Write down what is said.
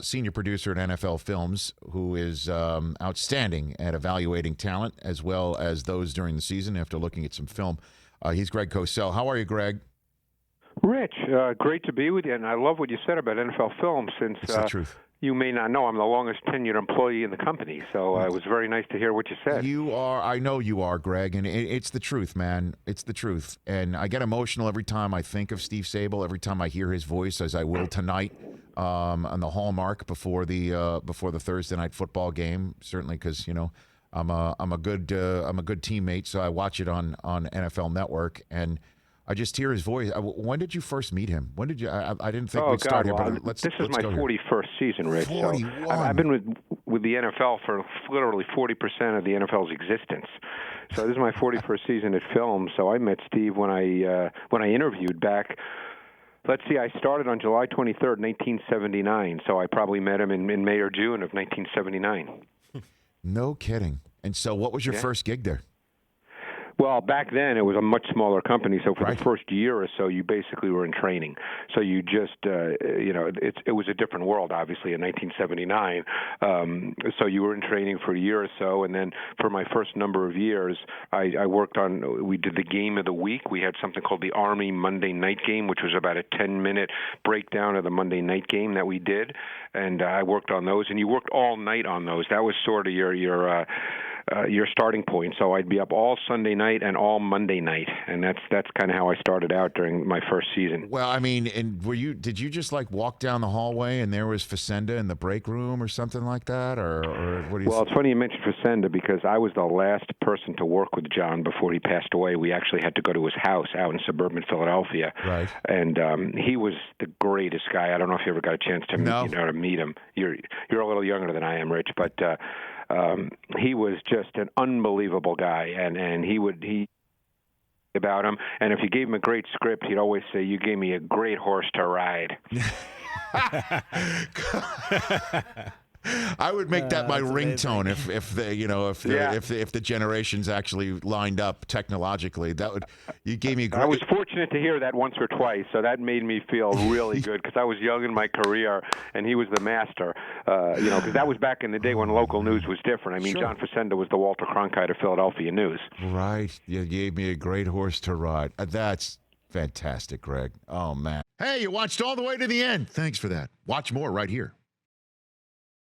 senior producer at NFL Films, who is outstanding at evaluating talent as well as those during the season after looking at some film. He's Greg Cosell. How are you, Greg? Rich, great to be with you, and I love what you said about NFL Films since It's the truth. You may not know I'm the longest tenured employee in the company, so it was very nice to hear what you said. You are, I know you are, Greg, and it's the truth, man. It's the truth. And I get emotional every time I think of Steve Sabol, every time I hear his voice, as I will tonight on the Hallmark before the Thursday night football game. Certainly, because I'm a good teammate, so I watch it on NFL Network, and I just hear his voice. When did you first meet him? When did you? I didn't think we'd start here, but let's this is let's my go here. 41st season, Rich. 41. So I've been with the NFL for literally 40% of the NFL's existence. So this is my 41st season at Film. So I met Steve when I interviewed back. Let's see, I started on July 23rd, 1979. So I probably met him in May or June of 1979. No kidding. And so, what was your first gig there? Well, back then it was a much smaller company, so for Right. the first year or so, you basically were in training. So you just, it was a different world, obviously, in 1979. So you were in training for a year or so, and then for my first number of years, I worked on. We did the game of the week. We had something called the Army Monday Night Game, which was about a 10-minute breakdown of the Monday night game that we did, and I worked on those. And you worked all night on those. That was sort of your starting point. So I'd be up all Sunday night and all Monday night, and that's kind of how I started out during my first season. Well, I mean, and did you just like walk down the hallway and there was Facenda in the break room or something like that, or what do you? Well, it's funny you mentioned Facenda because I was the last person to work with John before he passed away. We actually had to go to his house out in suburban Philadelphia, right? And he was the greatest guy. I don't know if you ever got a chance to meet him. You're a little younger than I am, Rich, but. He was just an unbelievable guy, and he about him. And if you gave him a great script, he'd always say, "You gave me a great horse to ride." I would make that my ringtone if the generations actually lined up technologically. You gave me. I was fortunate to hear that once or twice, so that made me feel really good because I was young in my career and he was the master. Because that was back in the day when local news was different. I mean, Sure. John Facenda was the Walter Cronkite of Philadelphia news. Right. You gave me a great horse to ride. That's fantastic, Greg. Oh man. Hey, you watched all the way to the end. Thanks for that. Watch more right here.